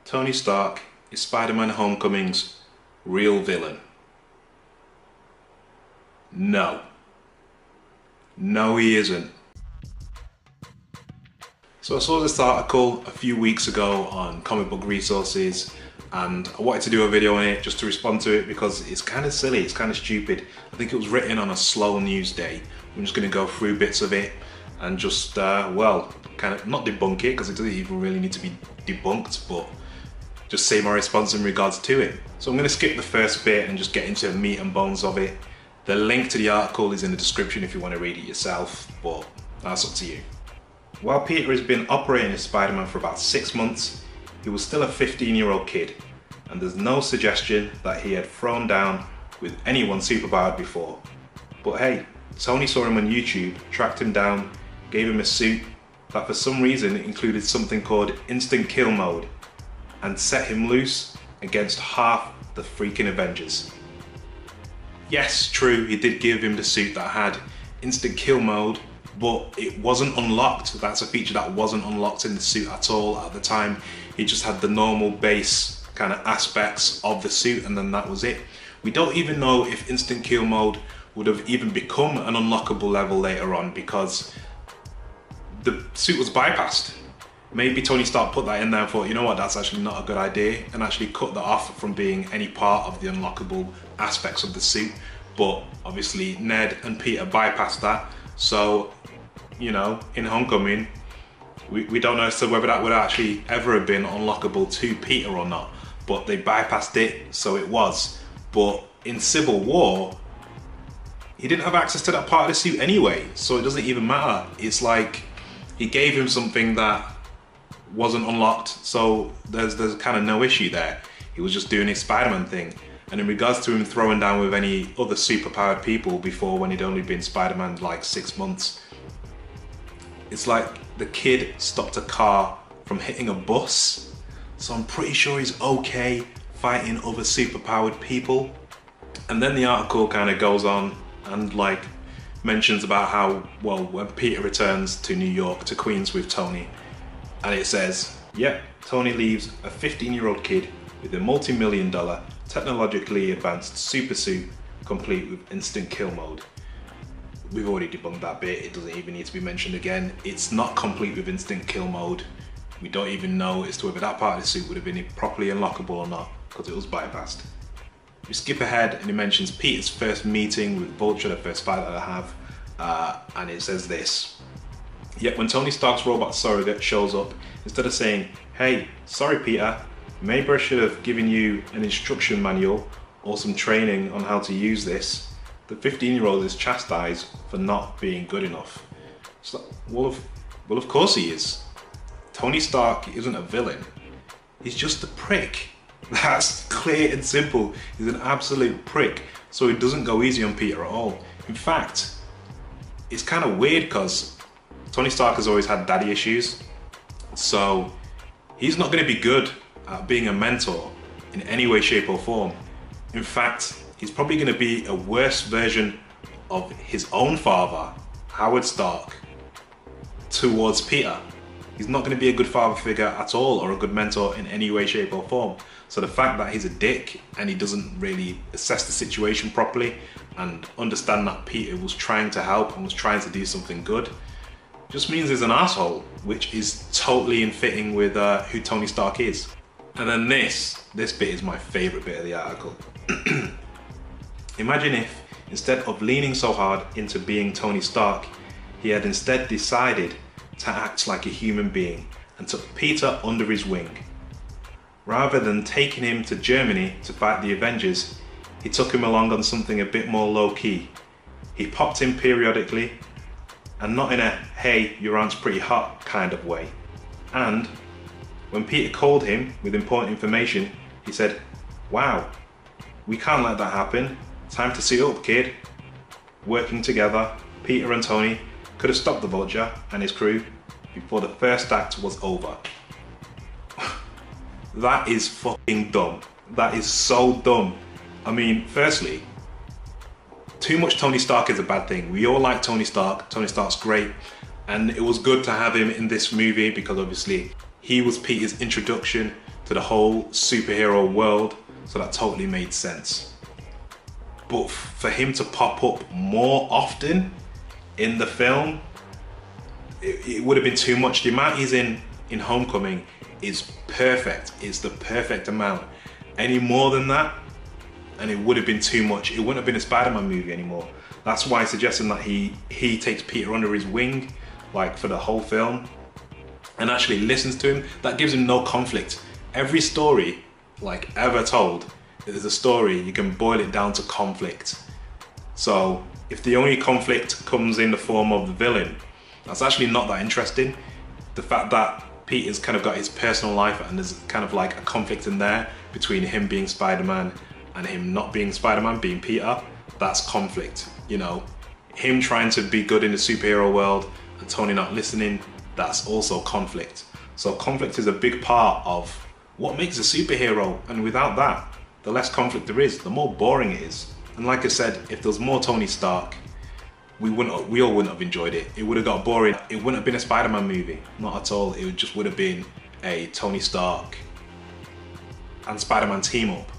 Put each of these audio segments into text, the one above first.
Tony Stark is Spider-Man Homecoming's real villain? No. No, he isn't. So I saw this article a few weeks ago on Comic Book Resources, and I wanted to do a video on it just to respond to it because it's kind of silly, it's kind of stupid. I think it was written on a slow news day. I'm just going to go through bits of it and just, well, kind of not debunk it because it doesn't even really need to be debunked, but just say my response in regards to it. So I'm going to skip the first bit and just get into the meat and bones of it. The link to the article is in the description if you want to read it yourself, but that's up to you. While Peter has been operating as Spider-Man for about 6 months, he was still a 15-year-old kid, and there's no suggestion that he had thrown down with anyone superpowered before. But hey, Tony saw him on YouTube, tracked him down, gave him a suit that for some reason included something called instant kill mode, and set him loose against half the freaking Avengers. Yes, true, he did give him the suit that had instant kill mode, but it wasn't unlocked. That's a feature that wasn't unlocked in the suit at all at the time. He just had the normal base kind of aspects of the suit, and then that was it. We don't even know if instant kill mode would have even become an unlockable level later on because the suit was bypassed. Maybe Tony Stark put that in there and thought, you know what, that's actually not a good idea, and actually cut that off from being any part of the unlockable aspects of the suit. But obviously Ned and Peter bypassed that, so, you know, in Homecoming, we don't know as to whether that would actually ever have been unlockable to Peter or not, but they bypassed it, so it was. But in Civil War, he didn't have access to that part of the suit anyway, so it doesn't even matter. It's like he gave him something that wasn't unlocked, so there's kind of no issue there. He was just doing his Spider-Man thing. And in regards to him throwing down with any other superpowered people before, when he'd only been Spider-Man like 6 months, it's like the kid stopped a car from hitting a bus, so I'm pretty sure he's okay fighting other superpowered people. And then the article kind of goes on and like mentions about how, well, when Peter returns to New York, to Queens with Tony, and it says, yep, Tony leaves a 15-year-old kid with a multi-million-dollar technologically advanced super suit complete with instant kill mode. We've already debunked that bit, it doesn't even need to be mentioned again. It's not complete with instant kill mode. We don't even know as to whether that part of the suit would have been properly unlockable or not, because it was bypassed. We skip ahead and it mentions Peter's first meeting with Vulture, the first fight that I have, and it says this. Yet when Tony Stark's robot surrogate shows up, instead of saying, hey, sorry Peter, maybe I should have given you an instruction manual or some training on how to use this, the 15-year-old is chastised for not being good enough. So, well, of course he is. Tony Stark isn't a villain. He's just a prick. That's clear and simple. He's an absolute prick. So he doesn't go easy on Peter at all. In fact, it's kind of weird because Tony Stark has always had daddy issues. So he's not going to be good at being a mentor in any way, shape or form. In fact, he's probably going to be a worse version of his own father, Howard Stark, towards Peter. He's not going to be a good father figure at all or a good mentor in any way, shape or form. So the fact that he's a dick and he doesn't really assess the situation properly and understand that Peter was trying to help and was trying to do something good just means he's an asshole, which is totally in fitting with who Tony Stark is. And then this bit is my favorite bit of the article. Imagine if, instead of leaning so hard into being Tony Stark, he had instead decided to act like a human being and took Peter under his wing. Rather than taking him to Germany to fight the Avengers, he took him along on something a bit more low-key. He popped in periodically, and not in a, hey, your aunt's pretty hot kind of way. And when Peter called him with important information, he said, wow, we can't let that happen. Time to suit up, kid. Working together, Peter and Tony could have stopped the Vulture and his crew before the first act was over. That is fucking dumb. That is so dumb. I mean, firstly, too much Tony Stark is a bad thing. We all like Tony Stark. Tony Stark's great. And it was good to have him in this movie because obviously he was Peter's introduction to the whole superhero world, so that totally made sense. But for him to pop up more often in the film, it would have been too much. The amount he's in Homecoming is perfect, it's the perfect amount. Any more than that, and it would have been too much. It wouldn't have been a Spider-Man movie anymore. That's why I'm suggesting that he takes Peter under his wing, like for the whole film, and actually listens to him. That gives him no conflict. Every story, like ever told, there's a story, you can boil it down to conflict. So if the only conflict comes in the form of the villain, that's actually not that interesting. The fact that Peter's kind of got his personal life and there's kind of like a conflict in there between him being Spider-Man and him not being Spider-Man, being Peter, that's conflict. You know, him trying to be good in the superhero world and Tony not listening, that's also conflict. So conflict is a big part of what makes a superhero, and without that, the less conflict there is, the more boring it is. And like I said, if there was more Tony Stark, we all wouldn't have enjoyed it. It would have got boring. It wouldn't have been a Spider-Man movie, not at all. It just would have been a Tony Stark and Spider-Man team up,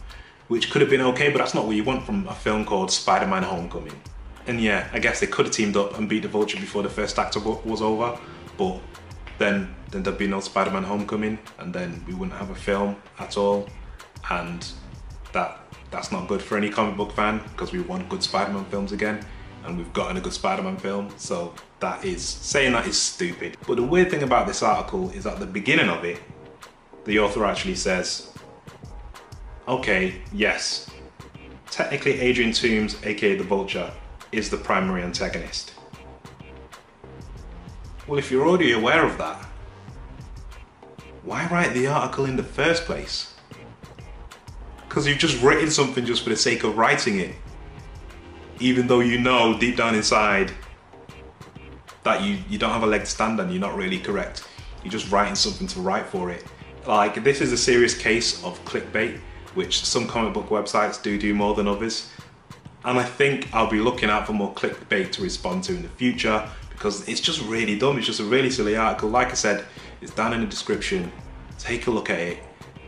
which could have been okay, but that's not what you want from a film called Spider-Man Homecoming. And yeah, I guess they could have teamed up and beat the Vulture before the first act was over, but then there'd be no Spider-Man Homecoming, and then we wouldn't have a film at all, and that's not good for any comic book fan, because we want good Spider-Man films again, and we've gotten a good Spider-Man film, so saying that is stupid. But the weird thing about this article is at the beginning of it, the author actually says, okay, yes, technically Adrian Toomes, aka the Vulture, is the primary antagonist. Well, if you're already aware of that, why write the article in the first place? Because you've just written something just for the sake of writing it, even though you know deep down inside that you don't have a leg to stand on, you're not really correct. You're just writing something to write for it. Like, this is a serious case of clickbait, which some comic book websites do more than others. And I think I'll be looking out for more clickbait to respond to in the future, because it's just really dumb. It's just a really silly article. Like I said, it's down in the description. Take a look at it.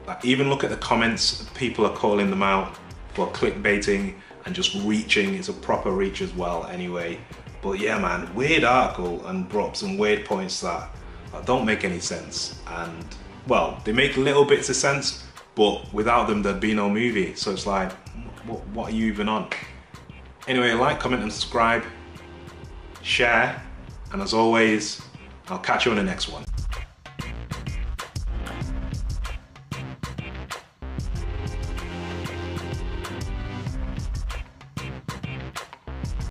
Like, even look at the comments. People are calling them out for clickbaiting and just reaching. It's a proper reach as well anyway. But yeah, man, weird article, and brought up some weird points that don't make any sense. And well, they make little bits of sense, but without them there'd be no movie. So it's like, what are you even on? Anyway, like, comment and subscribe, share, and as always, I'll catch you on the next one.